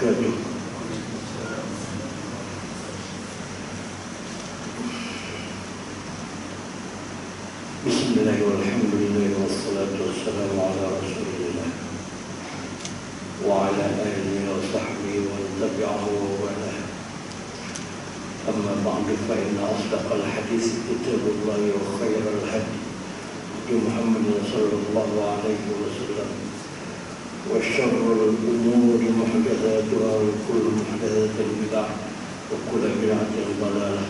wabarakatuh. Bismillahirrahmanirrahim. Wassalatu wassalamu ala Rasulillah wa ala alihi wa sahbihi wa tabi'ahu wa wala. Amma ba'du, fa inna asdaqal hadits kitabullah wa khairal hadi Muhammad sallallahu alaihi wasallam. Wa syarrul umuri muhdatsatuha wa kullu muhdatsatin bid'ah wa kullu bid'atin dhalalah.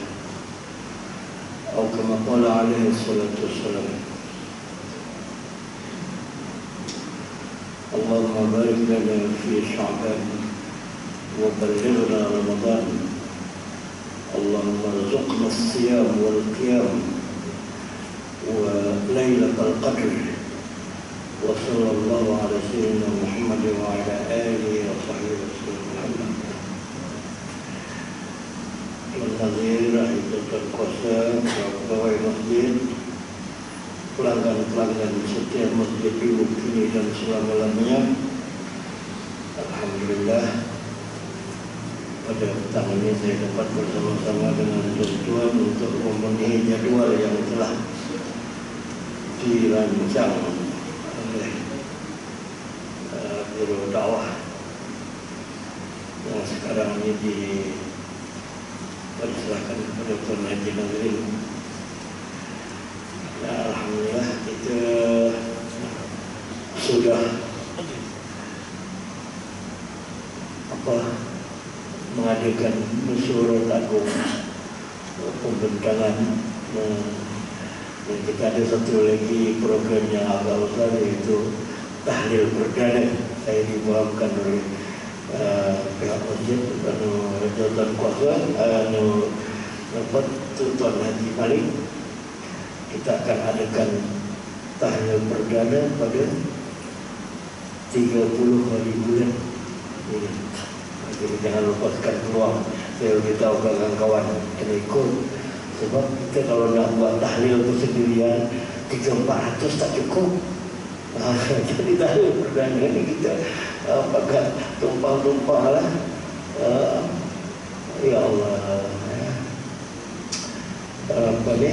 Atau kama qala alaihi salatu wassalam. Allahumma barik lana fi Sya'ban wa ballighna Ramadan. Allahumma rzuqna as-siyam wal qiyam wa lailatul qadr. Wa sallallahu ala sayyidina Muhammad wa ala alihi wa sahbihi wasallam. Al-Nazir, Ahibatan Kuasa, pegawai masjid, pelanggan-pelanggan setiap masjid dulu, kini dan selama-lamanya. Alhamdulillah, pada petang ini saya dapat bersama-sama dengan tuan-tuan untuk memenuhi jadual yang telah dirancang oleh Biro Dakwah yang sekarang ini diserahkan kepada Tuan Haji Nazrin. Alhamdulillah, kita sudah mengadakan mesyuarat agung pembentangan. Dan kita ada satu lagi program yang agak besar, iaitu tahlil perdana. Saya dibawakan oleh pihak masjid Tuan Kuasa Tuan Haji Malik. Kita akan adakan tahlil perdana pada 30 hari bulan ini. Jadi jangan lepaskan peluang. Saya beritahu kawan-kawan kena ikut. Sebab kita kalau nak buat tahlil itu sendirian 300-400 tak cukup. Jadi tahlil perdana ini kita pakai tumpang-tumpang lah. Ya Allah, apa ni?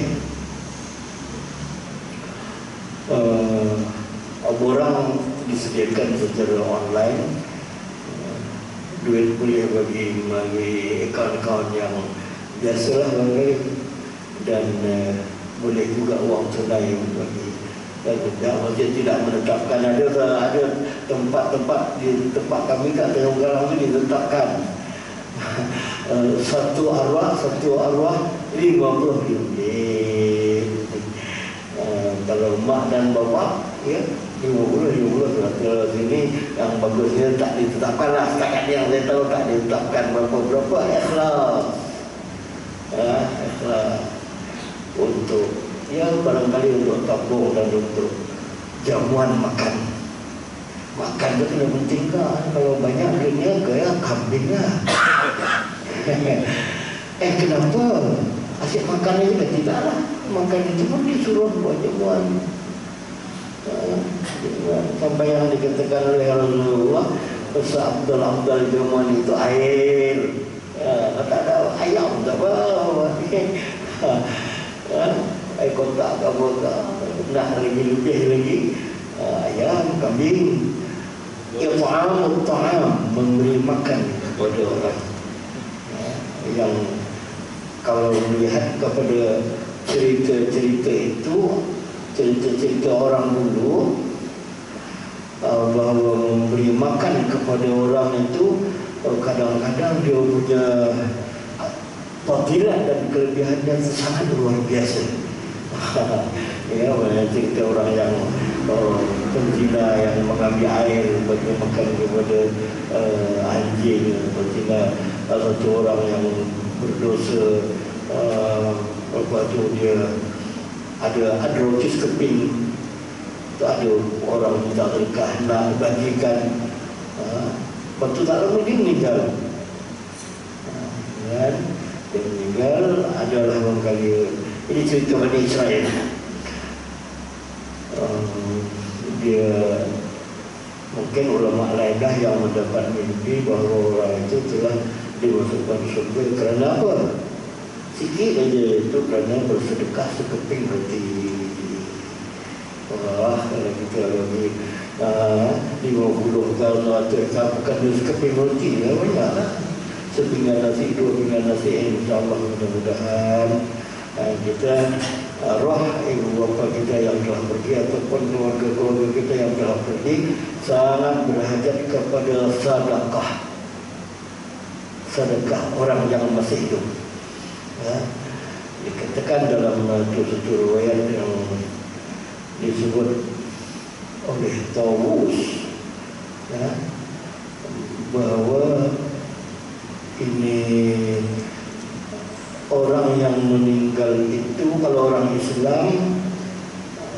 Orang disediakan secara online. Duit boleh bagi akaun-akaun yang biasalah bagi, dan boleh juga uang tunai bagi. Dan masjid tidak menetapkan, ada tempat-tempat di tempat kami kat Terengganu ini ditetapkan satu arwah RM50. Kalau mak dan bapa ya 50. Kalau sini yang bagusnya tak ditetapkan lah. Setakat yang saya tahu tak ditetapkan berapa. Ikhlas untuk barangkali untuk tabung dan untuk jamuan makan itu kena penting kan. Kalau banyak duitnya kayak kambing lah. Kenapa asyik makan aja? Tidak lah, makan itu pun disuruh buat jamuan. Sampai yang dikatakan oleh Rasulullah, Abdul jamuan itu air. Tak ada ayam, tak apa. Air kotak, nak lebih lagi ayam, kambing. Ta'am, memberi makan kepada orang yang kalau melihat kepada cerita itu, cerita orang dulu, bahawa memberi makan kepada orang itu kadang-kadang dia punya fadilah dan kelebihannya sangat luar biasa. Ya, cerita orang yang penjina yang mengambil air bagi makan kepada anjing, penjina satu orang yang berdosa, lepas tu dia ada roti keping, ada orang minta berkah nak bagikan, lepas tu tak lama dia meninggal. Dan dia meninggal adalah barangkali ini cerita Bani Israel. Dia Mungkin ulama lain dah yang mendapat mimpi bahawa orang itu telah dimasukkan surga. Kerana apa? Sikit aja itu kerana bersedekah sekeping roti. Wah, kalau kita lagi 50 tahun atau bukan sekeping roti, ya banyak lah. Sepinggan nasi, 2 pinggan nasi, insyaAllah mudah-mudahan kita roh ibu bapa kita yang telah pergi ataupun keluarga-keluarga kita yang telah pergi sangat berhajat kepada sedekah orang yang masih hidup. Dikatakan dalam satu riwayat yang disebut oleh Tawus bahawa ini orang yang meninggal itu kalau orang Islam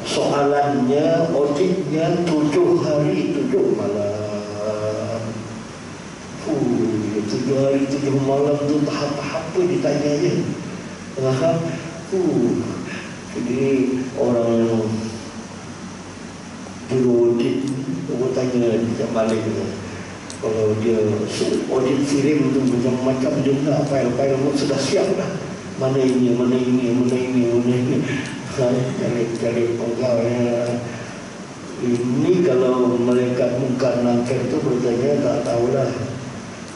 soalannya auditnya 7 hari 7 malam. 7 hari 7 malam tu tahap-tahap apa ditanya. Jadi orang yang juru audit aku tanya macam balik tu. Kalau dia audit sirim tu macam dia nak file-file sudah siap dah. Mana ini. Cari pegawai. Ini kalau mereka muka nakir tu bertanya tak tahulah.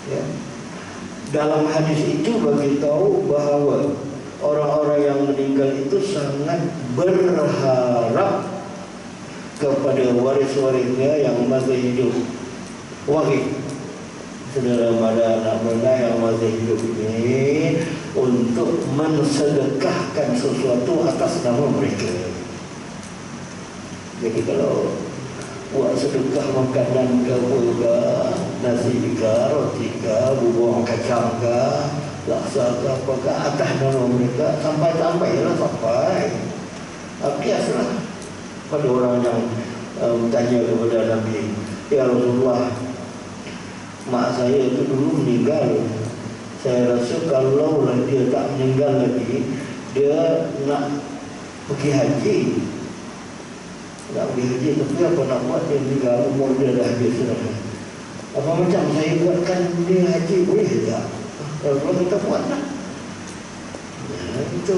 Ya. Dalam hadis itu bagi tahu bahawa orang-orang yang meninggal itu sangat berharap kepada waris-warisnya yang masih hidup. Wahid saudara mara anak benda yang masih hidup ini untuk mensedekahkan sesuatu atas nama mereka. Jadi kalau buat sedekah makanan ke nasi ke, roti ke, bubur kacang ke, laksa ke, apa ke, atas nama mereka sampai-sampai biasalah pada orang yang bertanya kepada Nabi, ya Rasulullah, mak saya itu dulu meninggal. Saya rasa kalau dia tak meninggal lagi, dia nak pergi haji. Tapi apa nak buat, dia meninggal, umur dia dah habis dah. Apa macam saya buatkan dia haji, boleh tak? Kalau kita buat lah. Ya, itu.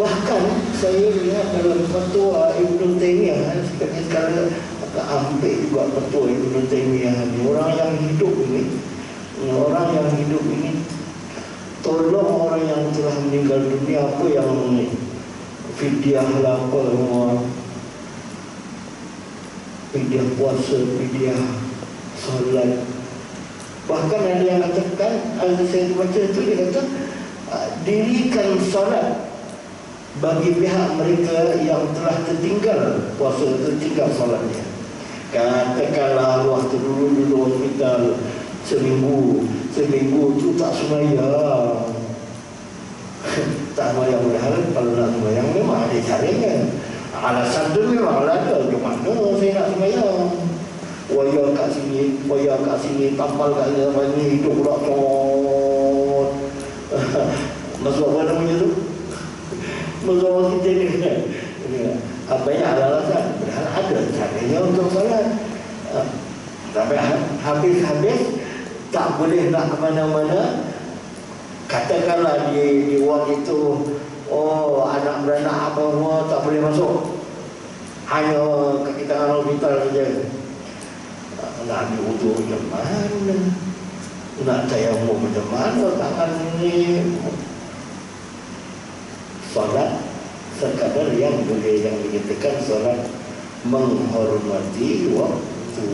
Bahkan saya lihat dalam fatwa Ibn Taymiyah, sekarang ambil juga fatwa Ibn Taymiyah ni, orang yang hidup ini tolong orang yang telah meninggal dunia, apa yang fidyah lah, apa semua, fidyah puasa, fidyah solat. Bahkan ada yang katakan, saya baca itu, dia kata dirikan solat bagi pihak mereka yang telah tertinggal puasa, tertinggal solatnya. Katakanlah arwah tu dulu hospital seminggu tu tak sembahyang. Tak sembahyang, padahal kalau nak sembahyang memang ada caranya. Alasan tu memang ada, gimana saya nak sembahyang? Waya kat sini, tampal kat sini, hidup pula tot. Masuk apa namanya tu? Masuk kita ni kan? Banyak alasan, padahal ada caranya untuk solat. Sampai habis tak boleh nak ke mana-mana. Katakanlah di ward itu, anak beranak apa semua tak boleh masuk, hanya kaki tangan hospital saja. Nak ambil wuduk macam mana, nak tayamum macam mana tangan ni. Solat sekadar yang boleh, yang dikatakan solat menghormati waktu.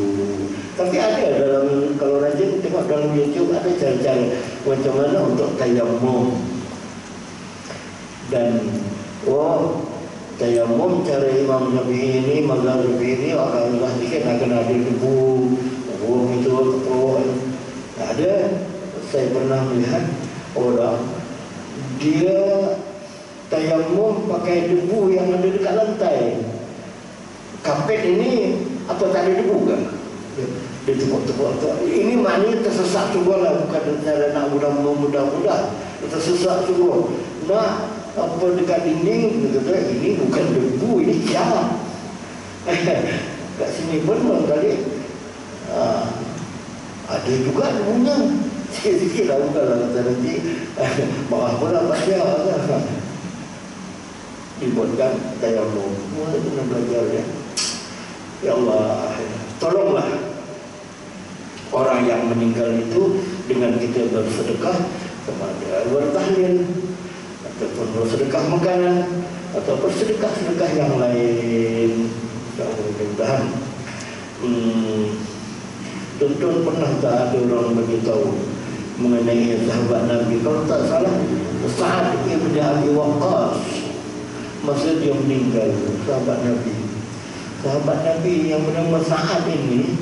Tapi ada dalam, kalau rajin tengok dalam YouTube, ada cara-cara macam mana untuk tayamum. Dan tayamum cara Imam Syafi'i ini, mazhab Syafi'i ini akan sedikit nak kena ada debu, itu ada. Saya pernah melihat orang dia tayamum pakai debu yang ada dekat lantai. Kapet ini apa tak ada debu kan? Dia tepuk-tepuk. Ini maknanya tersesat juga lah, bukan cara nak mudah-mudah. Tersesat juga. Nak apa dekat dinding, dia kata ini bukan debu, ini kiamat. kat sini pun barangkali ada juga ilmunya. Sikit-sikit lah, bukanlah kata nanti marah pula pasal dibuatkan tayamum. Kita kena belajar ya. Ya Allah, tolonglah orang yang meninggal itu dengan kita bersedekah kepada bertahlil ataupun bersedekah makanan ataupun sedekah-sedekah yang lain. Mudah-mudahan tuan-tuan pernah tak ada orang beritahu mengenai sahabat Nabi? Kalau tak salah, Sa'ad ibn Abi Waqqas, masa dia meninggal, sahabat Nabi yang bernama Sa'ad ini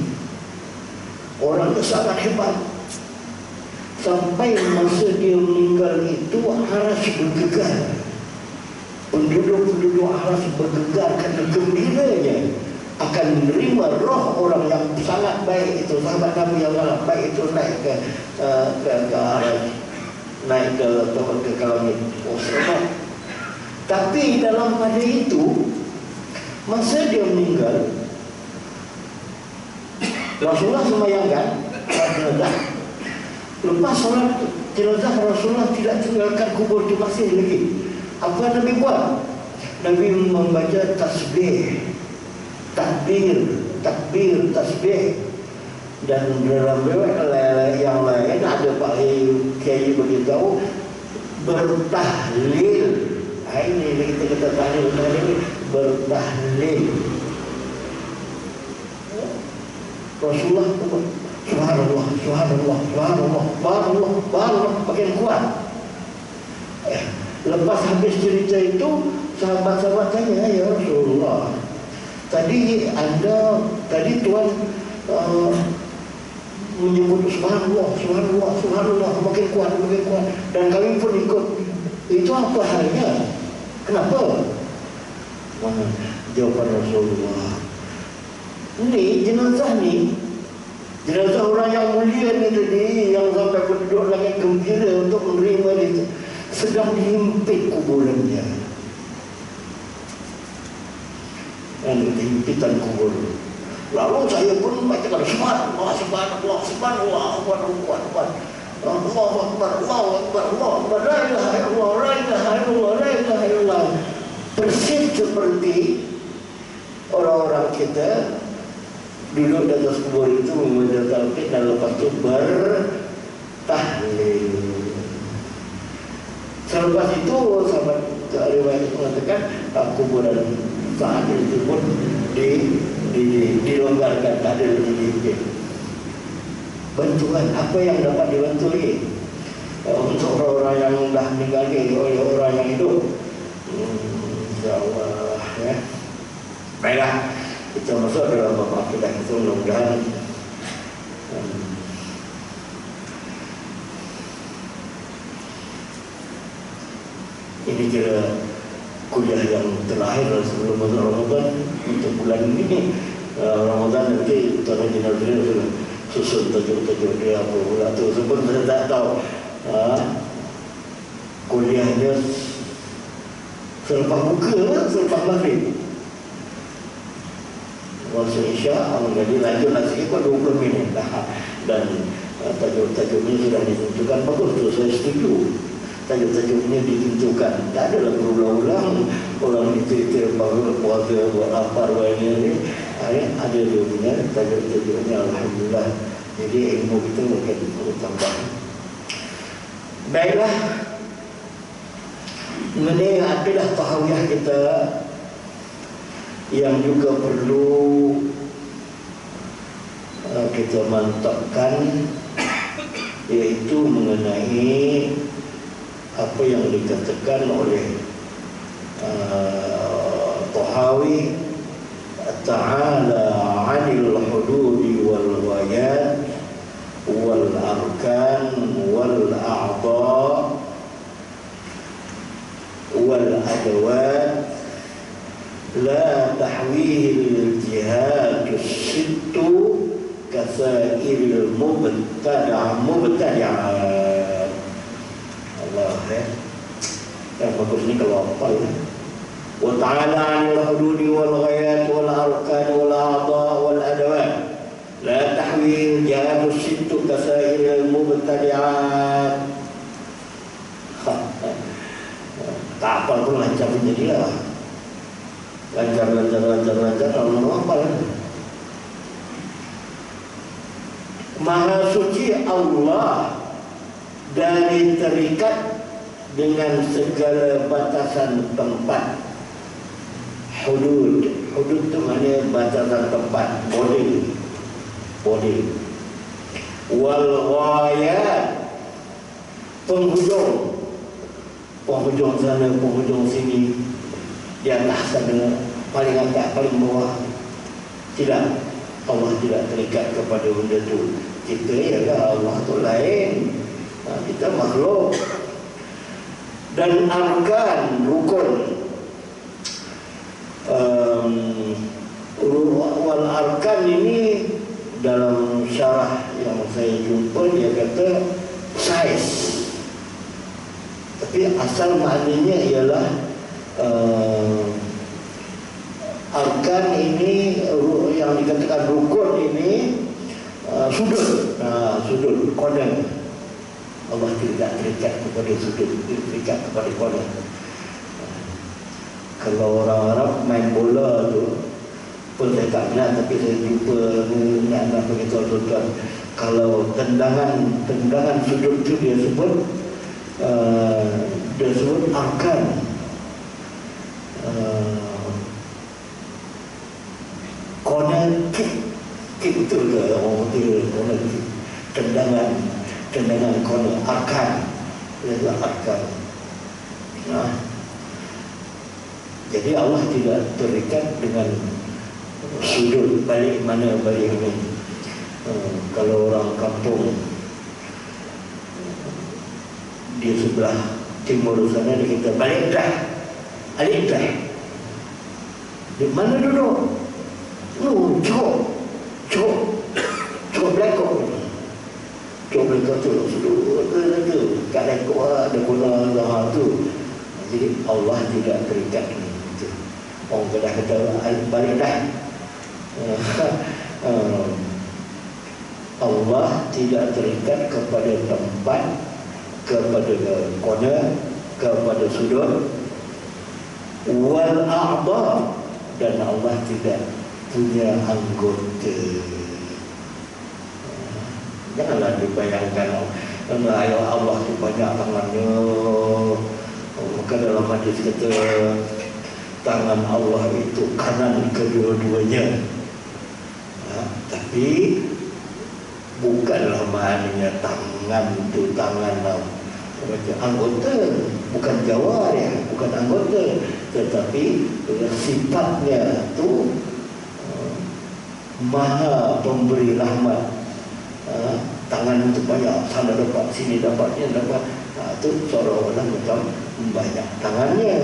orang itu sangat hebat. Sampai masa dia meninggal itu aras bergegar, penduduk aras bergegar kerana gembiranya akan menerima roh orang yang sangat baik itu, sahabat Nabi yang sangat baik itu naik ke aras, naik ke langit. Tapi dalam pada itu, masa dia meninggal, Rasulullah sembahyangkan jenazah. Lepas solat jenazah, Rasulullah tidak tinggalkan kubur itu masih lagi. Apa Nabi buat? Nabi membaca tasbih, takbir, tasbih. Dan dalam riwayat yang lain ada Pak Kiai beritahu bertahlil. Ini kita kata tahlil, bertahlil. Rasulullah subhanallah, subhanallah, subhanallah, subhanallah, subhanallah, makin kuat. Lepas habis cerita itu, sahabat-sahabat tanya, ya Rasulullah, tadi Tuhan menyebut subhanallah, subhanallah, subhanallah, makin kuat, dan kami pun ikut. Itu apa halnya? Kenapa? Jawaban Rasulullah, ini jenazah orang yang mulia ni tadi, yang sampai penduduk lagi gembira untuk menerima dia, sedang dihimpit kuburannya. Dan himpitan kubur. Lalu saya pun bacakan subhanallah, subhanallah, subhanallah, subhanallah, Allahu Akbar, Allahu Akbar, Allahu Akbar, la ilaha illallah, la ilaha illallah, la ilaha illallah. Persis seperti orang-orang kita duduk di atas kubur itu membaca tauhid dan lepas itu bertahlil. Selepas itu sahabat riwayat mengatakan kuburan Sa'ad itu pun dilonggarkan, tak ada lagi bantuan. Apa yang dapat dibantu lagi untuk orang-orang yang dah meninggal oleh orang yang hidup? InsyaAllah ya. Baiklah, kita masuk dalam bab akidah itu. Mudah-mudahan ini kira kuliah yang terakhir sebelum masuk Ramadan untuk bulan ini. Ramadan nanti Tuan Haji Nazril susun tajuk-tajuk dia apa pula tu, sebab saya tak tahu. Kuliahnya selepas buka, selepas maghrib. Masa Isya, jadi lanjut lagi ikut 20 minit dah. Dan tajuk-tajuknya sudah ditentukan. Bagus tu, saya setuju. Tajuk-tajuknya ditentukan. Tak adalah berulang-ulang. Orang cerita baru puasa, buat apa, buat ini. Ada dia punya tajuk-tajuknya, alhamdulillah. Jadi ilmu kita mungkin bertambah. Baiklah. Ini akidah tahawiyah kita yang juga perlu kita mantapkan, yaitu mengenai apa yang dikatakan oleh Tahawi ta'ala 'anil hududi wal ghayat wal arkan wal a'dha wal adawat la tahwil jihad sittu kasairil mubtadi'at. Allah ya. Yang bagus ni kalau hafal ya. wa ta'ala 'anil hududi wal ghayat wal arkan wal a'dha wal adawat la tahwi jihadus sittu kasairil mubtadi'at. Tak apa pun lancar jadilah. Lancar Allah apa lagi? Maha suci Allah dari terikat dengan segala batasan tempat. Hudud itu maknanya batasan tempat, body. Wal ghayat, penghujung sana, penghujung sini, di atas sana, paling atas, paling bawah. Tidak, Allah tidak terikat kepada benda itu. Kita ialah Allah itu lain, kita makhluk. Dan arkan, rukun, wal arkan ini dalam syarah yang saya jumpa dia kata size. Tapi asal maknanya ialah arkan ini yang dikatakan rukun ini sudut, corner. Allah tidak terikat kepada sudut, terikat kepada corner. Kalau orang Arab main bola tu pun saya tak kenal, tapi saya jumpa nak beritahu tuan-tuan, kalau tendangan sudut tu dia sebut arkan. Corner kick itu ke orang kata corner kick, tendangan corner, arkan. Itu arkan. Jadi Allah tidak terikat dengan sudut, balik mana balik ini. Kalau orang kampung di sebelah timur sana dia kata balik dah. Di mana duduk? Cok belakang. Cok belakang tu sudut kat lekuk ada guna lah tu. Jadi Allah tidak terikat dengan itu. Orang kata balik dah. Allah tidak terikat kepada tempat, kepada corner, kepada sudut. Wal a'dha, dan Allah tidak punya anggota. Janganlah dibayangkan Allah itu banyak tangannya. Maka dalam hadis kata tangan Allah itu kanan kedua-duanya. Tapi bukanlah maknanya tangan itu tangan anggota, bukan jawari, bukan anggota, tetapi sifatnya itu maha pemberi rahmat. Tangan itu banyak, sana dapat, sini dapatnya dapat. Itu seolah-olah macam banyak tangannya.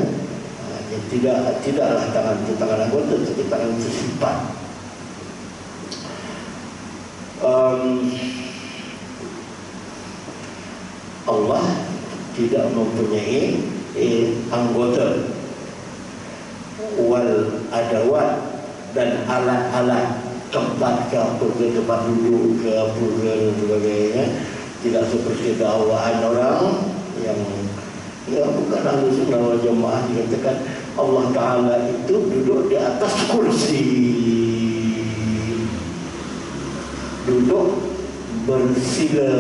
Tidaklah tangan itu tangan anggota, tetapi tangan itu sifat. Allah tidak mempunyai anggota. Wal adawat, dan alat-alat, tempat ke apa ke, tempat duduk ke apa ke sebagainya, tidak seperti dakwaan orang yang bukan ahli sunnah wal jamaah dikatakan Allah Ta'ala itu duduk di atas kursi, duduk bersila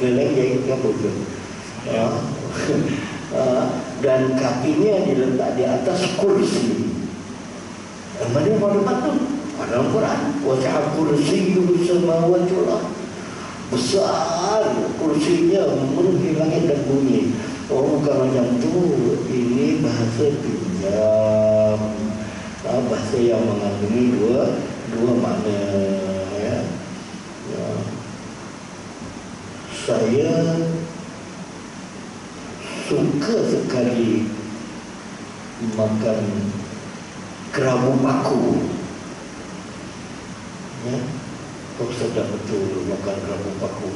lagi apa tu, dan kakinya diletak di atas kursi. Mana pada patut dalam Quran, wasi'a kursiyyuhu samawati wal ardh, besar kursinya memenuhi langit dan bumi. Bukan macam tu, ini bahasa pinjam, bahasa yang mengandungi dua makna. Saya suka sekali makan kerabu paku. Kau sedap betul makan kerabu paku.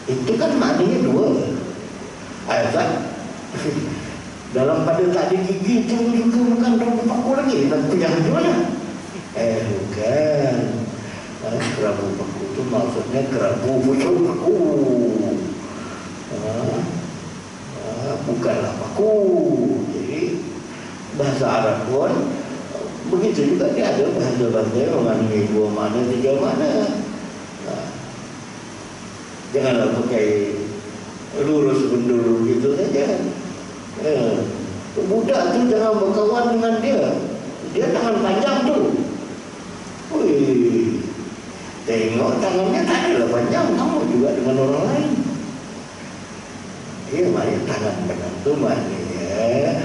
Itu kan maknanya dua. Azan dalam pada tak ada gigi tu juga bukan rambut paku lagi, dan punya mana? Bukan. Kerabu paku tu maksudnya kerabu pucuk paku. Bukanlah paku. Jadi bahasa Arab pun begitu juga, dia ada bahasa-bahasa mengandungi dua makna, tiga makna. Janganlah pakai lurus gundul gitu saja. Budak tu jangan berkawan dengan dia. Dia tangan panjang tu. Wih, tengok tangannya tak adalah panjang, sama juga dengan orang lain. Dia main tangan panjang tu maknanya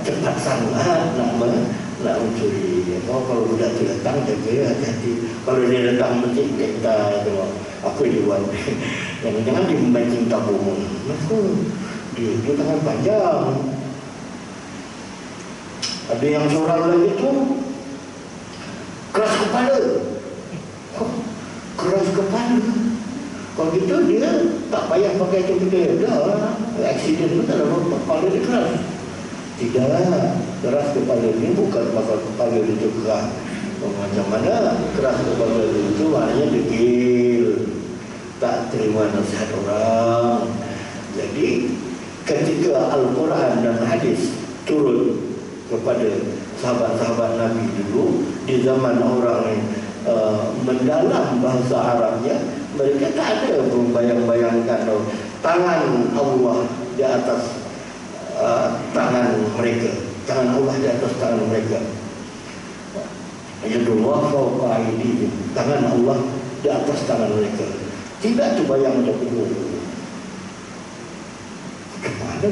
cepat sangat nak mencuri. Kalau budak tu datang, jaga hati-hati. Kalau dia datang masjid, kita tengok apa dia buat. Jangan-jangan dia membancing tabung. Dia tangan panjang. Ada yang seorang lagi tu keras kepala. Keras kepala. Kalau gitu dia tak payah pakai topi dah. Aksiden tu tak ada kepala dia keras. Tidak, keras kepala ni bukan pasal kepala dia tu keras. Macam mana keras kepala itu maknanya degil, tak terima nasihat orang. Jadi ketika Al-Quran dan hadis turun kepada sahabat-sahabat Nabi dulu, di zaman orang mendalam bahasa Arabnya, mereka tak ada membayang-bayangkan tangan Allah di atas tangan mereka, tangan Allah di atas tangan mereka. Yadullah fawqa aydihim, tangan Allah di atas tangan mereka. Tidak terbayang macam itu. Kemana?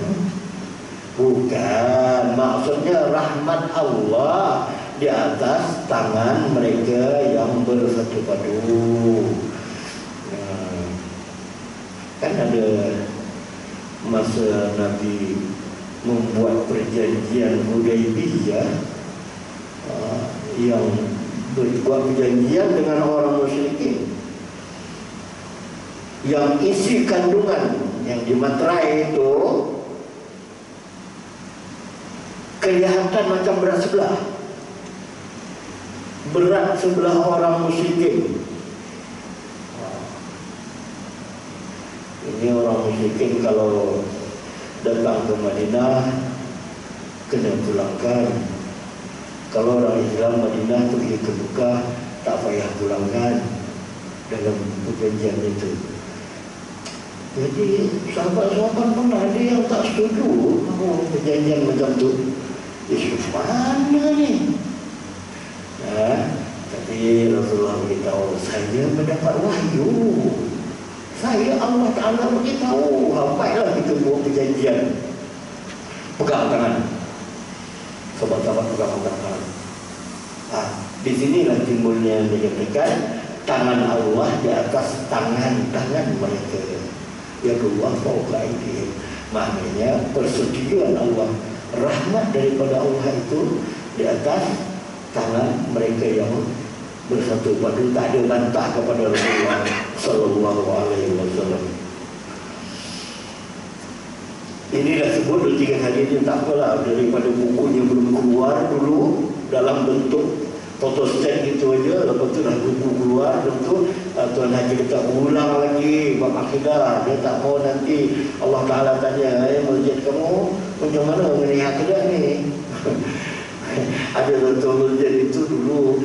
Bukan, maksudnya rahmat Allah di atas tangan mereka yang bersatu padu. Kan ada masa Nabi membuat perjanjian Hudaybiyah, yang berbuat perjanjian dengan orang musyrikin, yang isi kandungan yang dimaterai itu kelihatan macam berat sebelah, berat sebelah orang musyrikin. Ini orang musyrikin kalau datang ke Madinah kena pulangkan. Kalau orang Islam Madinah pergi ke Mekah tak payah pulangkan dalam perjanjian itu. Jadi sahabat-sahabat pun ada yang tak setuju perjanjian macam tu. Mana ni? Tapi Rasulullah beritahu, saya mendapat wahyu. Saya Allah Ta'ala beritahu, baiklah kita buat perjanjian. Pegang tangan. Sahabat-sahabat pegang tangan. Di sinilah timbulnya yang dikatakan tangan Allah di atas tangan-tangan mereka. Ya Allah fawqa aydihim. Maknanya persetujuan Allah, rahmat daripada Allah itu di atas tangan mereka yang bersatu padu, tak ada bantah kepada Rasulullah sallallahu alaihi wasallam. Inilah sebut 2-3 kali ini, tak apalah, daripada bukunya belum keluar dulu dalam bentuk photostat gitu aja, lepas tu dah buku keluar, tentu Tuan Haji kita ulang lagi bab akidah. Dia tak mau nanti Allah Ta'ala tanya, masjid kamu macam mana mengenai akidah ni? Ada tuan masjid itu dulu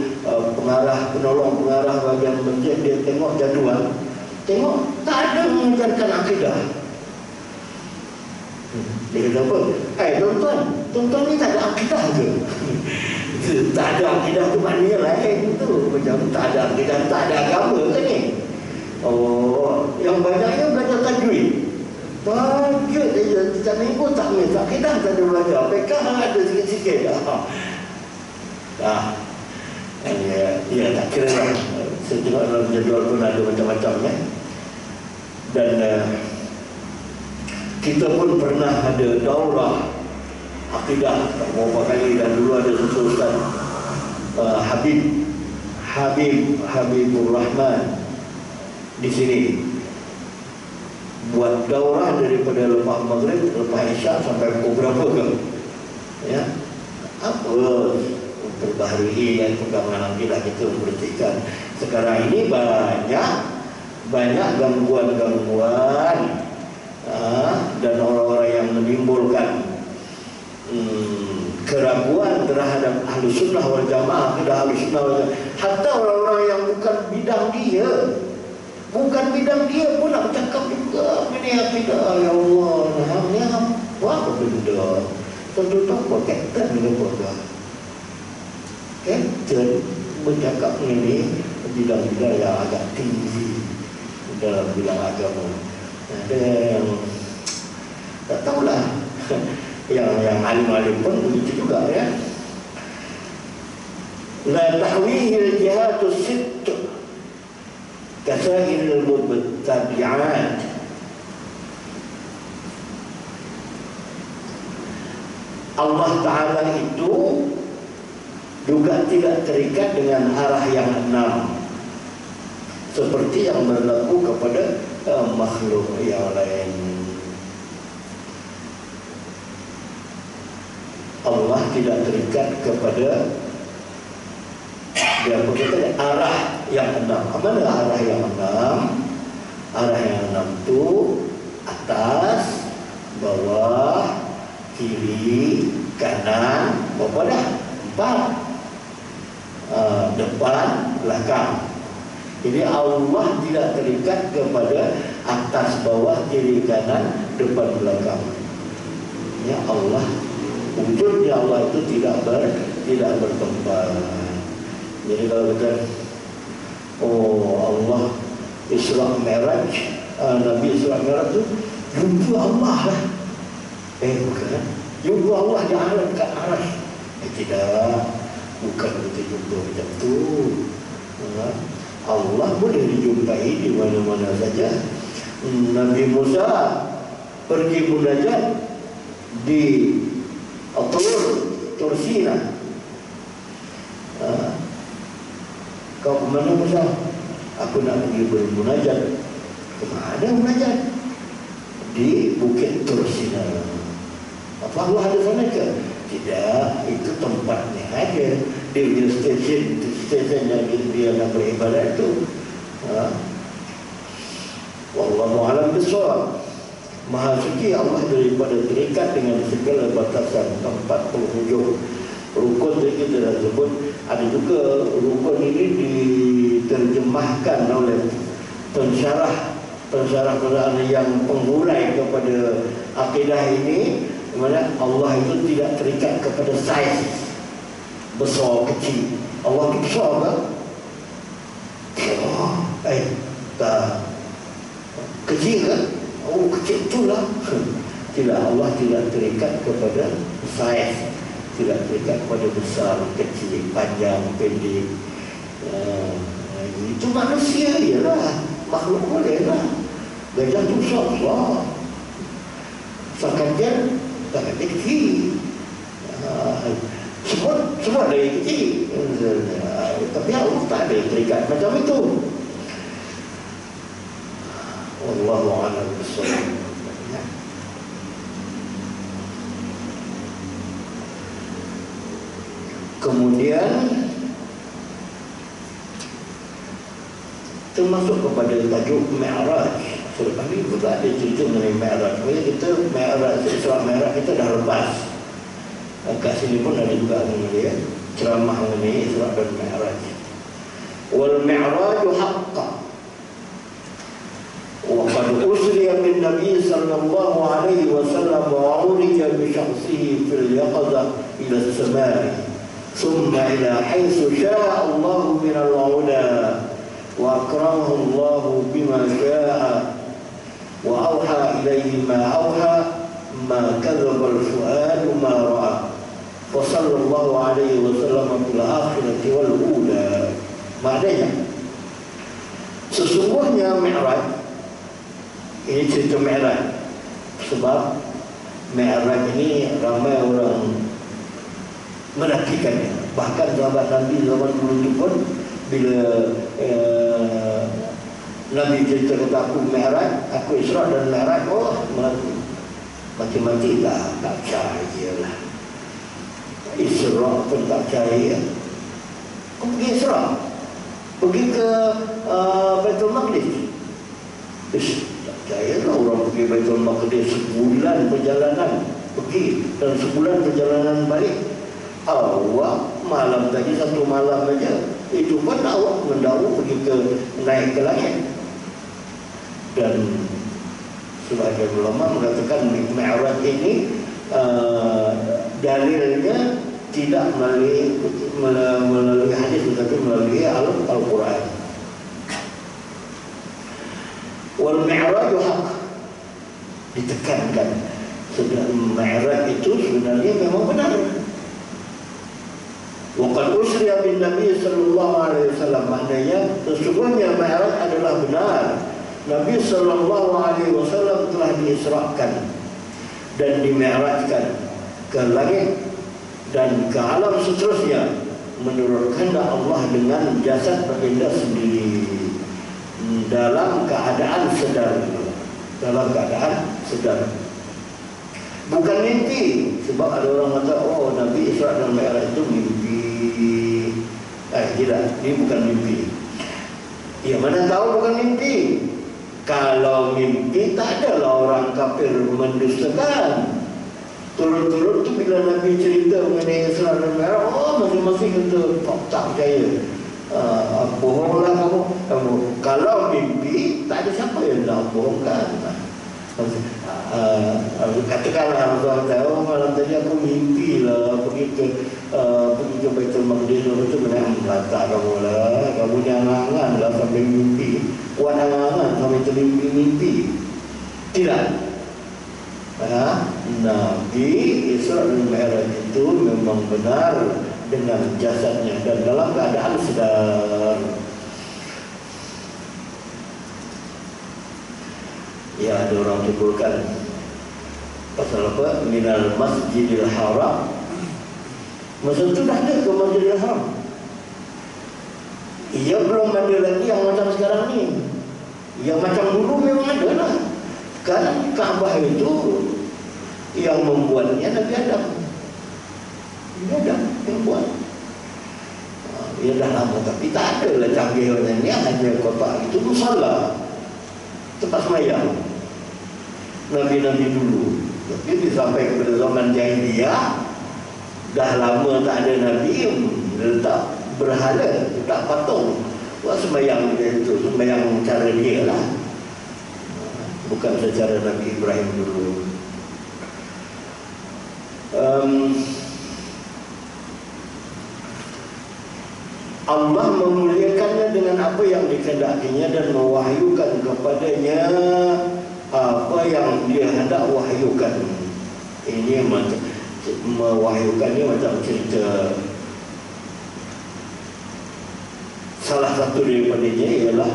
penolong pengarah bagian masjid, dia tengok jadual, tengok tak ada mengajarkan akidah. Dia kata apa? Tuan-tuan ni tak ada akidah ke? Tak ada akidah tu maknanya lain tu. Macam tak ada akidah, tak ada agama kan ni? Oh, yang banyaknya belajar tajwid. Tajwid dia setiap minggu tak miss. Akidah tak ada belajar. PK ada sikit-sikit. Ya tak kira lah. Saya tengok dalam jadual pun ada macam-macam ya. Dan kita pun pernah ada daurah akidah beberapa kali, dan dulu ada Ustaz Habibur Rahman di sini. buat daurah daripada lepas maghrib, lepas isyak sampai pukul berapa ke? Ya, apa perbaharui dan perkembangan nanti lah kita memperhatikan. Sekarang ini banyak gangguan-gangguan dan orang-orang yang menimbulkan keraguan terhadap ahli sunnah wal jamaah, hatta orang-orang yang bukan bidang dia pun nak bercakap juga ini akidah. Ya Allah, ni apa benda? Tentu apa kapten apa? Kapten bercakap ini bidang-bidang yang agak tinggi dalam bidang agama. Ada yang tak tahulah. yang alim-alim pun begitu juga, ya. La tahwihi al-jihatu sitt kasahil al-mubtadi'at. Allah Ta'ala itu juga tidak terikat dengan arah yang 6 seperti yang berlaku kepada makhluk yang lain. Allah tidak terikat kepada dia berkata arah yang 6. Mana arah yang 6? Arah yang 6 itu atas, bawah, kiri, kanan, berapa dah? 4. Depan, belakang. Jadi Allah tidak terikat kepada atas, bawah, kiri, kanan, depan, belakang. Ya, Allah, wujudnya Allah itu tidak bertempat. Jadi kalau kita Allah Isra Mi'raj, Nabi Isra Mi'raj itu jumpa Allah lah. Bukan, jumpa Allah di alam dekat arah. Tidak, bukan kita jumpa macam tu. Allah boleh dijumpai di mana-mana saja. Nabi Musa pergi munajat di Tur Sina. Kau ke mana Musa? Aku nak pergi bermunajat. Ke mana munajat? Di Bukit Tur Sina. Apa Allah ada sana ke? Tidak, itu tempatnya aja. Dia punya stesen yang dia nak beribadat itu. Wallahu a'lam bishawab. Maha suci Allah daripada terikat dengan segala batasan tempat penghujung. Rukun tadi kita dah sebut. Ada juga rukun ini diterjemahkan oleh pensyarah yang penghurai kepada akidah ini, di mana Allah itu tidak terikat kepada saiz besar kecil. Allah itu besar kan? Tak kecil kan? Oh, kecil itulah. Tidak, Allah tidak terikat kepada saiz, tidak terikat kepada besar, kecil, panjang, pendek. Itu manusia je lah, makhluk boleh lah. Gajah tu besar, Sakajal tak kecil. Semua dari kecil. Tapi Allah tak ada terikat macam itu. Wallahu a'lam bishawab. Kemudian termasuk kepada tajuk Mi'raj. Selepas ini juga ada cerita mengenai Mi'raj. Kita Mi'raj, Isra Mi'raj kita dah lepas. Kat sini pun ada juga mengenai ceramah mengenai Isra dan Mi'raj. Wal Mi'raj haqqan. وقد أسري بالنبي صلى الله عليه وسلم وعرج بشخصه في اليقظة إلى السماء ثم إلى حيث شاء الله من العلا وأكرمه الله بما شاء وأوحى إليه ما أوحى ما كذب الفؤاد ما رأى وصلى الله عليه وسلم في الآخرة والأولى. Maknanya sesungguhnya Mi'raj ini cerita Mi'raj. Sebab Mi'raj ini ramai orang menafikannya. Bahkan sahabat Nabi zaman dulu itu pun bila Nabi cerita kata aku Mi'raj, aku Isra dan Mi'raj. Oh, mati-mati tak percaya lah. Isra pun tak percaya. Kau pergi Isra, pergi ke Baitul Maqdis. Tak percaya lah orang pergi Baitul Maqdis sebulan perjalanan pergi dan sebulan perjalanan balik. Awak malam tadi satu malam saja, itu pun awak mendahulu pergi ke naik ke langit. Dan sebagian ulama mengatakan Mi'raj ini dalilnya tidak melalui hadis tetapi melalui Al-Quran. Wal Mi'raj haq, ditekankan Mi'raj itu sebenarnya memang benar. Waqad usriya bin Nabi sallallahu alaihi wasallam, maknanya sesungguhnya Mi'raj adalah benar. Nabi sallallahu alaihi wasallam telah diisrakan dan dimi'rajkan ke langit dan ke alam seterusnya menurut kehendak Allah dengan jasad baginda sendiri dalam keadaan sedar. Bukan mimpi. Sebab ada orang kata, oh Nabi Isra dan Mi'raj itu mimpi. Tidak, ini bukan mimpi. Ya, mana tahu bukan mimpi. Kalau mimpi tak adalah orang kafir mendustakan. Turun-turun tu bila Nabi cerita mengenai Isra dan Mi'raj, oh masing-masing kata tak percaya. Bohonglah kamu. Kalau mimpi tak ada siapa yang nak bohongkan. Katakanlah orang tahu malam tadi aku mimpi lah pergi ke Baitul Maqdis, itu benar kata kamu lah, kamu jangan lah sampai mimpi, buat angan sampai termimpi. Tidak. Nabi Isra dan Mi'raj itu memang benar dengan jasadnya dan dalam keadaan sedar. Ya, ada orang tuturkan pasal apa? Minal Masjidil Haram. Masa itu dah ada ke Masjidil Haram. Ia belum ada lagi yang macam sekarang ni. Yang macam dulu memang ada lah. Kan Kaabah itu yang membuatnya Nabi Adam. Nabi Adam yang buat. Ia dah lama tapi tak ada lah canggih macam ni. Hanya kotak itu musalla, tempat semayang Nabi-Nabi dulu. Tapi sampai kepada zaman Jahiliyah, dah lama tak ada Nabi, letak berhala, letak patung, buat sembahyang dia itu, sembahyang cara dia lah, bukan secara Nabi Ibrahim dulu. Allah memuliakannya dengan apa yang dikehendakinya dan mewahyukan kepadanya apa yang dia hendak wahyukan. Ini macam mewahyukannya macam cerita. Salah satu daripadanya ialah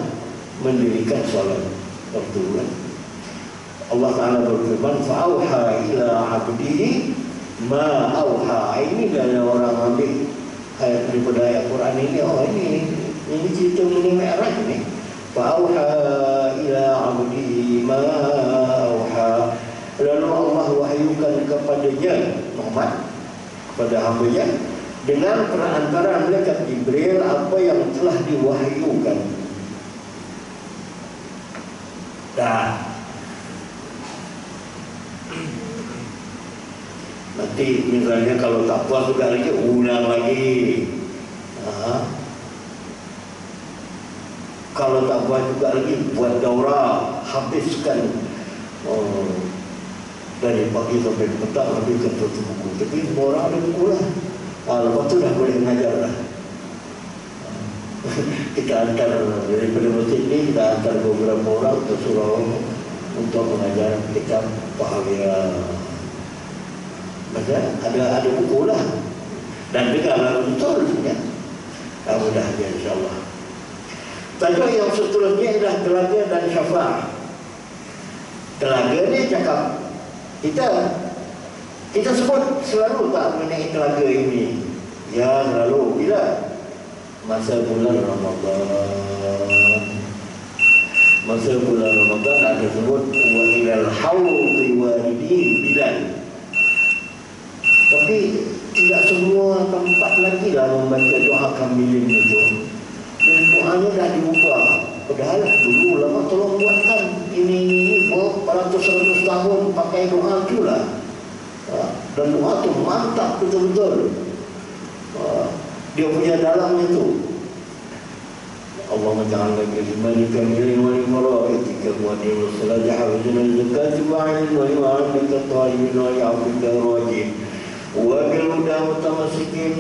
mendirikan solat waktu. Allah Ta'ala berfirman, fa'auha ila abdihi ma auha. Ini dari orang ambil ayat daripada ayat Quran ini. Oh, ini cerita mengenai Mi'raj ni. Fa'auha ila abdihi ma auha. Lalu Allah wahyukan kepadanya, Muhammad, kepada hamba-Nya, dengan perantara malaikat Jibril apa yang telah diwahyukan. Nanti misalnya kalau tak puas juga lagi, ulang lagi. Kalau tak buat juga lagi, buat daurah, habiskan dari pagi sampai petang, habiskan satu buku. Tapi orang ada buku lah. Lepas tu dah boleh mengajar lah. Kita hantar daripada masjid ni, kita hantar beberapa orang ke surau untuk mengajar kitab Pahawiyah. Macam ada buku lah. Dan dengarlah betul ya. Mudah dia insyaAllah. Tajuk yang seterusnya adalah telaga dan syafaat. Telaga ni cakap kita sebut selalu tak mengenai telaga ini. Ya, selalu. Bila? Masa bulan Ramadan. Masa bulan Ramadan ada sebut wa ilal haudi waridin bidan. Tapi tidak semua tempat lagi dah membaca doa kamilin itu. Dan doanya dah diubah. Padahal dulu lama tolong buatkan ini beratus-ratus tahun pakai doa tu lah. Dan doa tu mantap betul-betul. Dia punya dalamnya tu. اللهم اجعل لك مالك الجليل ولمرائتك ودين الصلاة حافظنا الزكاة وعين ولمعاملك الطالبين وليعفوك الراجين وبالهدى متمسكين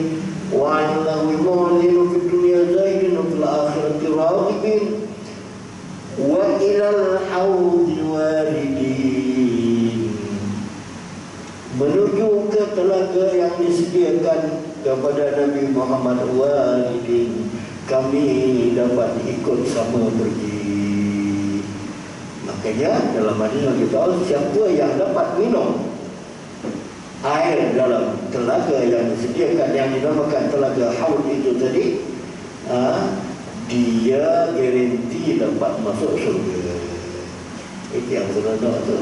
وعن اللهو معلن في الدنيا زاهدين وفي الآخرة راغبين وإلى الحوض واردين menuju ke telaga yang disediakan kepada Nabi Muhammad waridin, kami dapat ikut sama pergi. Makanya dalam hadis kita tahu siapa yang dapat minum air dalam telaga yang disediakan yang dinamakan telaga haud itu tadi, dia garanti dapat masuk surga. Itu yang doa tu.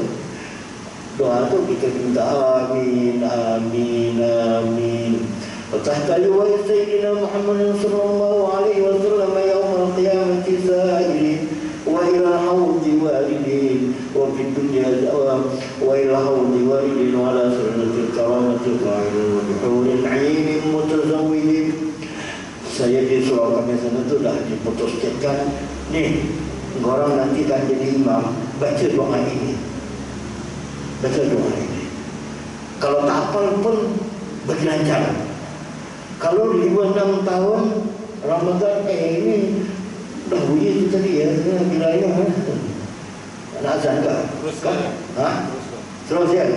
Doa tu kita minta amin, amin, amin. وتحتل سيدنا محمد صلى الله عليه وسلم يوم القيامة سائلين وإلى حوض والدين وفي الدنيا وإلى حوض والدين وعلى سنة الكرامة قائل وبحور عين متزوجين. Saya di Surabaya sana tu dah diputuskan, nih orang nanti kan jadi imam, baca doa ini, baca doa ini. Kalau tak hafal pun belajar. Kalau 5-6 tahun Ramadan ini dah bunyi tu tadi ya, bila ya nak azan ke? Teruskan. Terus ya.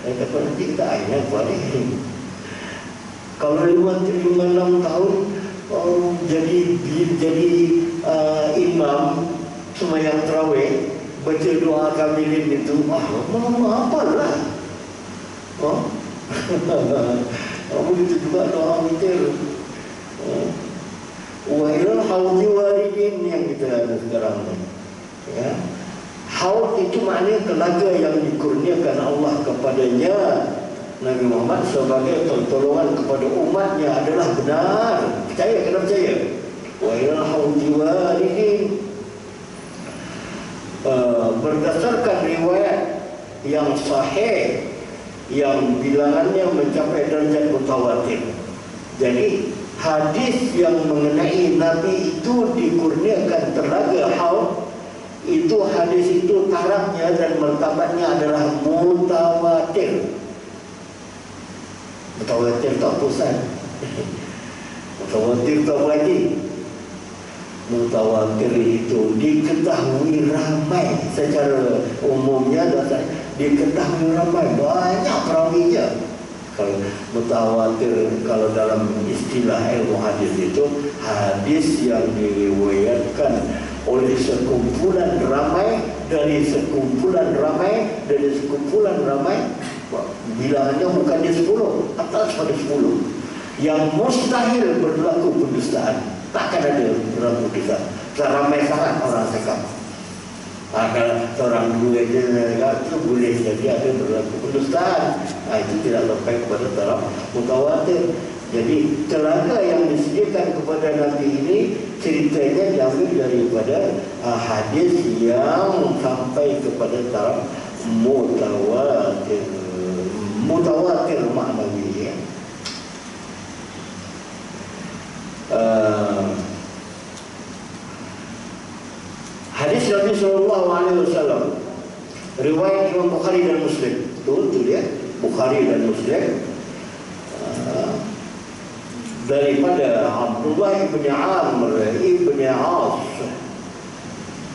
Kata nanti kita ayat buat ini. Kalau 5-6 tahun jadi imam sembahyang tarawih, baca doa kamilin itu, hafal lah. Begitu juga doa witir. Wa ilal haudi waridin yang kita ada sekarang ni. Ya. Haud itu maknanya telaga yang dikurniakan Allah kepadanya Nabi Muhammad sebagai pertolongan kepada umatnya adalah benar. Percaya, kena percaya. Wa ilal haudi waridin. Berdasarkan riwayat yang sahih yang bilangannya mencapai derajat mutawatir. Jadi hadis yang mengenai Nabi itu dikurniakan telaga haud, itu hadis itu tarafnya dan martabatnya adalah mutawatir. Mutawatir tak pusat. Mutawatir tak lagi. Mutawatir itu diketahui ramai secara umumnya, diketahui ramai, banyak perawinya. Kalau mutawatir, kalau dalam istilah ilmu hadis itu hadis yang diriwayatkan oleh sekumpulan ramai dari sekumpulan ramai dari sekumpulan ramai, bilangannya bukan di 10, atas pada 10, yang mustahil berlaku pendustaan. Takkan ada berlaku pendustaan. Ramai sangat orang cakap. Kalau seorang dulu aja itu boleh jadi ada berlaku pendustaan. Itu tidak sampai kepada taraf mutawatir. Jadi telaga yang disediakan kepada Nabi ini ceritanya diambil daripada hadis yang sampai kepada taraf mutawatir. Mutawatir maknawi ya. Hadis Nabi SAW, riwayat Imam Bukhari dan Muslim. Itu dia, Bukhari dan Muslim. Daripada Abdullah bin Amr bin As,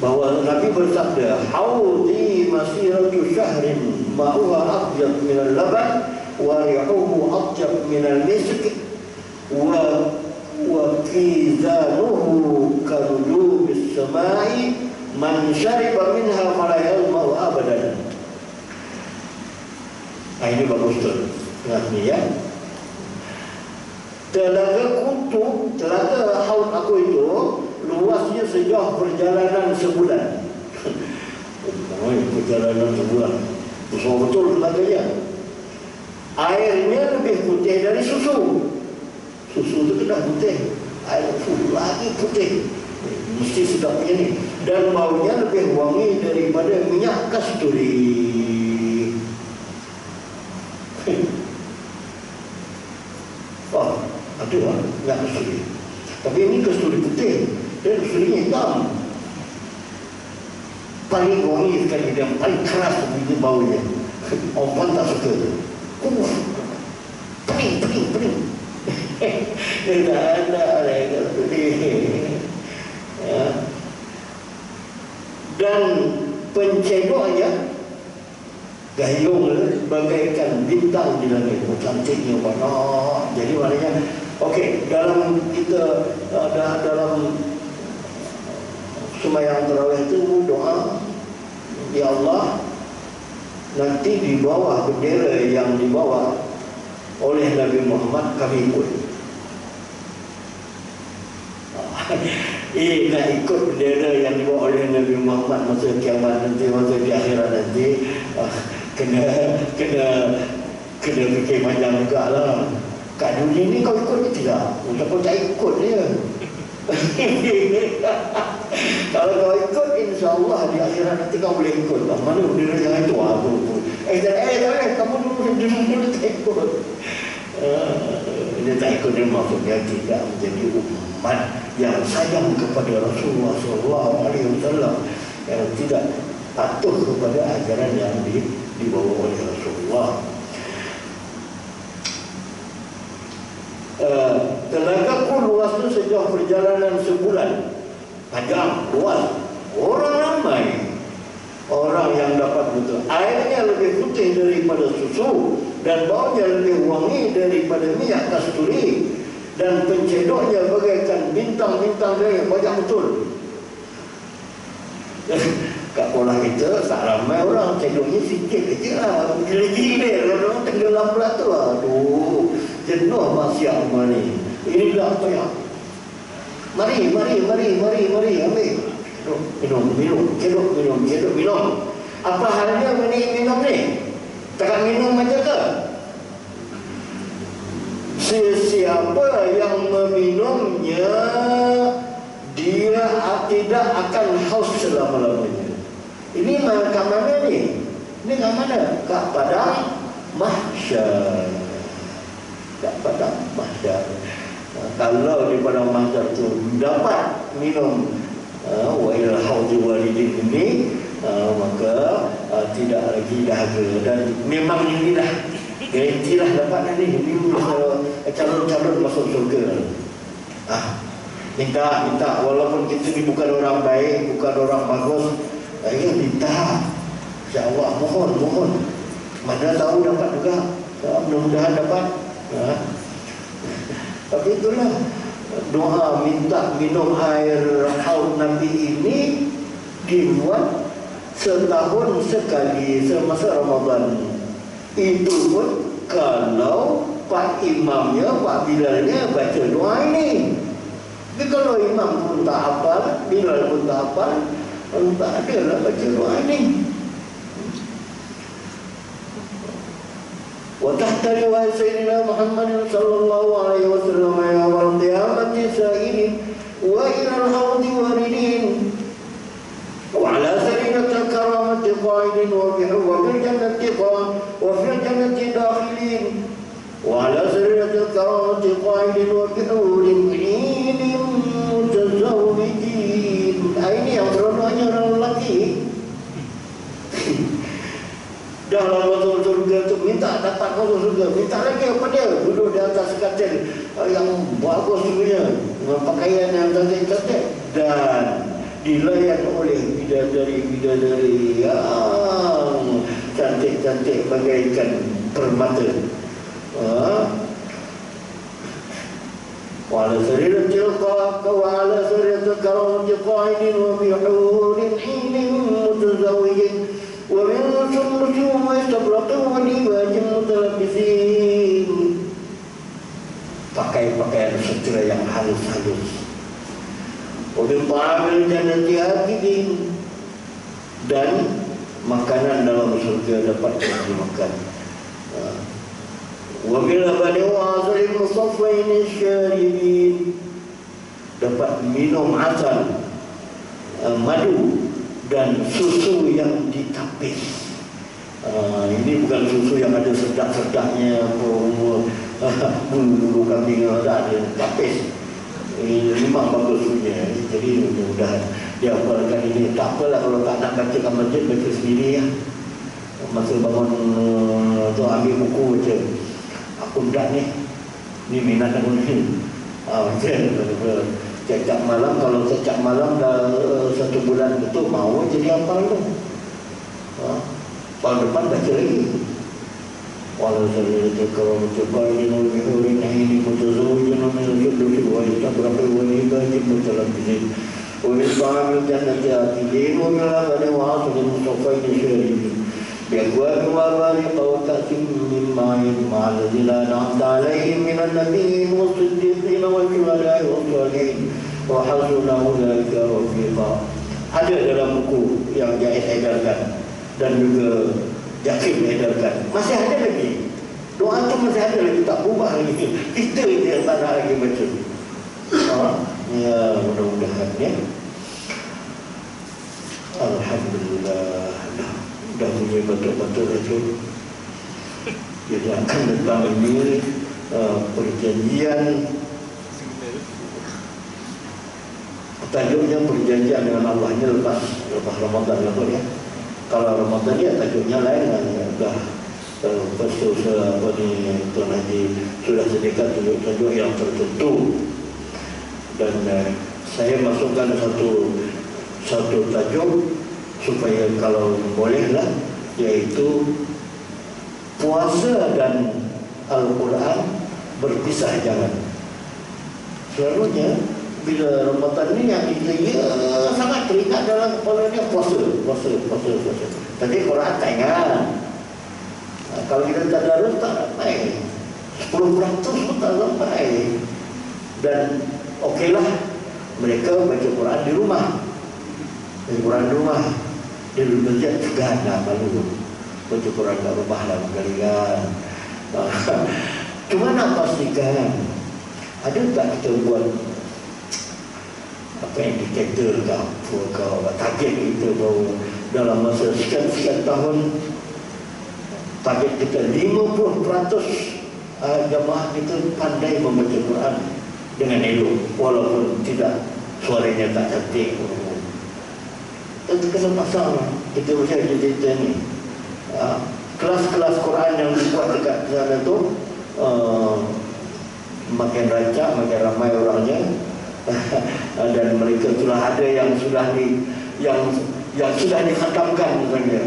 bahwa Nabi bersabda, "Haudi masiratu syahrin ma'uha abyad min al-laban wa rihuhu atyab min al-misk wa kizanuhu karujum as-sama'i man syariba minha fala yazma'u abadan." Ini bagus tu. Ingat ni ya. Telaga kuntu, telaga haud aku itu luasnya sejauh perjalanan sebulan. perjalanan sebulan. Semua betul tenaganya. Airnya lebih putih dari susu. Susu itu kena putih, air susu lagi putih. Mesti sedap ini. Dan baunya lebih wangi daripada minyak kasturi. Oh, ada lah minyak kasturi. Tapi ini kasturi putih, dan kasturinya hitam. Paling wangi sekali dan paling keras begitu baunya. Orang tak suka tu. Pening. Dia tak ada orang kasturi. Ya. Dan pencedoknya gayung bagaikan bintang di langit, cantiknya banyak. Jadi maknanya okey, dalam kita dalam sembahyang tarawih itu doa, ya Allah, nanti di bawah bendera yang dibawa oleh Nabi Muhammad kami ikut. Nak ikut bendera yang dibawa oleh Nabi Muhammad masa kiamat nanti, masa di akhirat nanti, kena fikir panjang juga lah. Kat dunia ni kau ikut ke tidak? Kau tak ikut dia. Kalau kau ikut, insyaAllah di akhirat nanti kau boleh ikut. Mana bendera yang itu? Kamu dulu tak ikut. Dia tak ikut, dia maksudnya tidak menjadi umat yang sayang kepada Rasulullah SAW, yang tidak patuh kepada ajaran yang dibawa oleh Rasulullah. Telaga pun luas itu sejauh perjalanan sebulan, panjang, luas. Orang ramai, orang yang dapat betul. Airnya lebih putih daripada susu dan baunya lebih wangi daripada minyak kasturi, dan pencedoknya bagaikan bintang-bintang yang banyak betul. Kat sekolah kita tak ramai orang, cedoknya sikit aja lah. Gila-gila orang tenggelam pula tu. Aduh, jenuh masyarakat ni. Ini dah apa ya? Mari, ambil. Minum. Apa halnya minum ni? Tak minum aja ke? Sesiapa yang meminumnya, dia tidak akan haus selama-lamanya. Ini kat mana ni? Ini kat mana? Kat padang mahsyar. Kalau di padang mahsyar tu dapat minum wa ilal haudi walidin ini, maka tidak lagi dahaga. Dan memang inilah garantilah dapat nanti. Ini calon-calon masuk surga. Minta walaupun kita ni bukan orang baik, bukan orang bagus, ya minta. InsyaAllah, mohon. Mana tahu dapat juga. Mudah-mudahan dapat. Tapi itulah doa minta minum air haud Nabi ini dibuat setahun sekali semasa Ramadan. Itu pun kalau Pak Imamnya, Pak Bilalnya baca doa ini. Tapi kalau imam pun tak hafal, Bilal pun tak hafal, tak ada lah baca doa ini. وتحت رواية سيدنا محمد صلى الله عليه وسلم يوم القيامة سائلين وإلى الحوض واردين وعلى سريرة الكرامة قائد وفي الجنة داخلين وعلى سريرة الكرامة قائد وبحور عين متزوجين. Ini yang seronoknya orang lelaki. Dalam masuk surga tu minta dapat masuk surga, minta lagi apa dia? Duduk di atas katil yang bagus punya, pakaian yang cantik-cantik, dan dilayan oleh bidadari yang cantik-cantik bagaikan permata. Wala sariratil qaqa wala sariratil karamati qaidin wa bihurin hinin mutazawwijin wa min sumrutin wa istabraqin wa libajin mutalabbisin. Pakai pakaian sutra yang halus-halus. Wa min ta'amil jannati akidin, dan makanan dalam surga dapat dimakan. Wa bil labani wa asalil musaffain syaribin, dapat minum asal, madu dan susu yang ditapis. Ini bukan susu yang ada sedak-sedaknya, bulu kambing ada tapis. Ini memang bagus punya. Jadi mudah-mudahan dia apalkan ini. Tak apalah kalau tak nak baca kat masjid, baca sendiri ya. Masa bangun tu ambil buku baca. Aku dah ni minat aku ni. Macam setiap malam, kalau setiap malam dah 1 bulan betul mau jadi hafal tu. Tahun depan baca lagi. Walau saya kalau mencoba ini menghuri ini mutazawwij min al-jannati wa yastabqu wa yajib mutalam bihi wa yasba'u jannati atidin wa yalaqani wa asli mustafain syarif bi aqwal wa qawtatin min ma'in ma'alladhina na'amta alaihim min an-nabiyyin wa siddiqin wa syuhada'i wa salihin wa hasuna ulaika rafiqa. Ada dalam buku yang Jais edarkan dan juga Yakin edarkan. Masih ada lagi. Doa tu masih ada lagi, tak berubah lagi. Kita yang tak nak lagi baca. Ya, mudah-mudahan ya. Alhamdulillah. Dah punya betul-betul itu. Jadi akan datang ini perjanjian. Tajuknya perjanjian dengan Allah ini lepas Ramadan lah ya. Kalau Ramadan dia tajuknya lain dah betul apa ni Tuan Haji sudah sediakan tajuk-tajuk yang tertentu dan saya masukkan satu tajuk supaya kalau bolehlah, iaitu puasa dan Al-Quran berpisah jangan. Selalunya bila Ramadan ni yang kita sangat teringat dalam kepala dia puasa. Tapi Quran tak ingat. Kalau kita tak darus tak sampai 10% pun tak sampai. Dan okeylah mereka baca Quran di rumah. Dia belajar juga nak malu baca Quran kat rumah lah berkali-kali. Cuma nak pastikan ada tak kita buat apa indikator ke apa ke target kita bahawa dalam masa sekian tahun target kita 50% jamaah kita pandai membaca Quran dengan elok, walaupun tidak suaranya tak cantik. Tentu kena pasang kita macam cerita ni. Kelas-kelas Quran yang dibuat dekat sana tu makin rancak, makin ramai orangnya. Dan mereka sudah ada yang sudah dikhatamkan misalnya.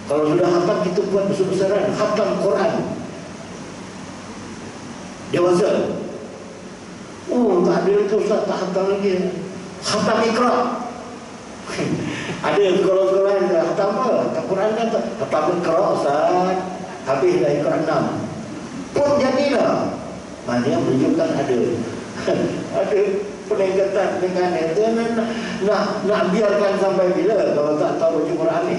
Kalau sudah khatam kita buat besar-besaran khatam Quran dewasa. Tak ada itu Ustaz, tak khatam lagi. Khatam Iqra. Ada sekolah-sekolah yang khatam apa? Quran kan khatam Iqra Ustaz. Habis dah Iqra 6. Pun jadilah. Maknanya menunjukkan ada peningkatan dengan itu. Nak biarkan sampai bila kalau tak tahu baca Quran ni?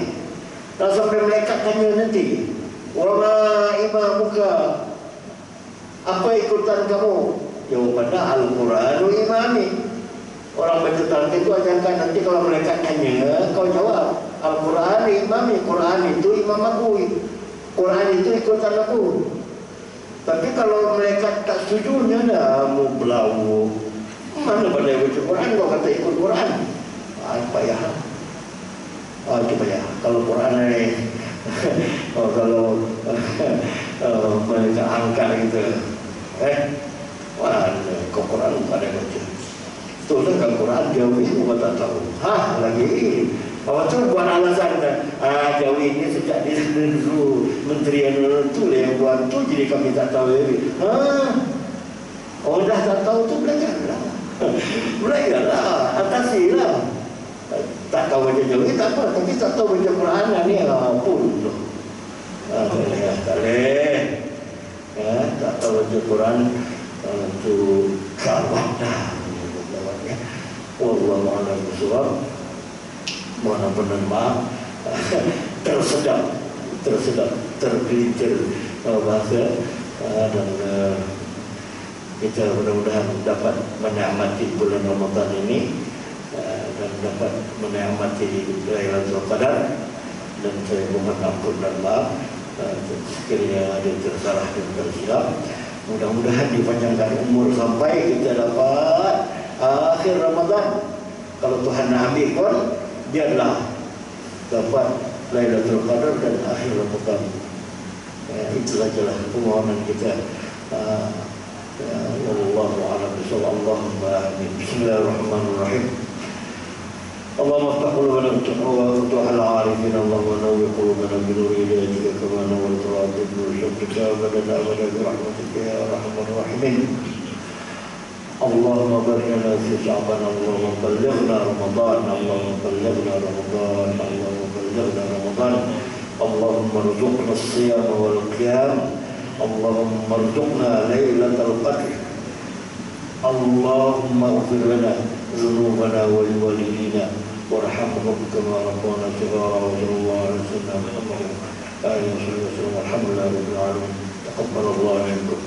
Tak sampai malaikat tanya nanti, wama imamuka, apa ikutan kamu? Jawabannya Al-Quranu imami. Orang baca talqin itu ajarkan, nanti kalau malaikat tanya kau jawab Al-Quran imami. Quran itu imam aku, Quran itu ikutan aku. Tapi kalau malaikat tak setuju, dah mau belau. Mana pandai baca Quran kau kata ikut Quran? Payah. Itu payah. Kalau Quran ni kalau mereka angkat gitu, kau Quran tak ada baca. Tu kan Quran jauh ini kau tak tahu. Lagi. Awak tu buat alasan kan? Jauh ini sejak dia dulu menteri itu yang buat tu, jadi kami tak tahu. Orang dah tak tahu tu belajarlah. Belajarlah, atasilah. Tak tahu baca jauh tak apa, tapi tak tahu baca Quran ni pun tu. Tak boleh. Tak tahu baca Quran tu kawat dah. Wallahu a'lam bishawab. Mohon maaf. tersedap, tergelincir bahasa dan kita mudah-mudahan dapat menikmati bulan Ramadan ini dan dapat menikmati Lailatul Qadar. Dan saya mohon ampun dan maaf sekiranya ada tersalah dan tersilap. Mudah-mudahan dipanjangkan umur sampai kita dapat akhir Ramadan. Kalau Tuhan nak ambil pun, biarlah dapat Lailatul Qadar dan akhir Ramadan. Itu sajalah permohonan kita. Wallahu a'lam bishawab. Allahumma amin. Bismillahirrahmanirrahim. اللهم افتح قلوبنا بالتقوى وفتوح العارفين. اللهم نور قلوبنا بنور هدايتك كما نورت الارض بنور شمسك ابدا ابدا برحمتك يا ارحم الراحمين. اللهم بارك لنا في شعبنا. اللهم بلغنا رمضان. اللهم بلغنا رمضان. اللهم بلغنا رمضان. اللهم ارزقنا الصيام والقيام. اللهم ارزقنا ليلة القدر. اللهم اغفر لنا ذنوبنا ولوالدينا وارحمهم كما ربونا صغارا. وصلى الله على سيدنا محمد وآله وصحبه وسلم. والحمد لله رب العالمين. تقبل الله منكم.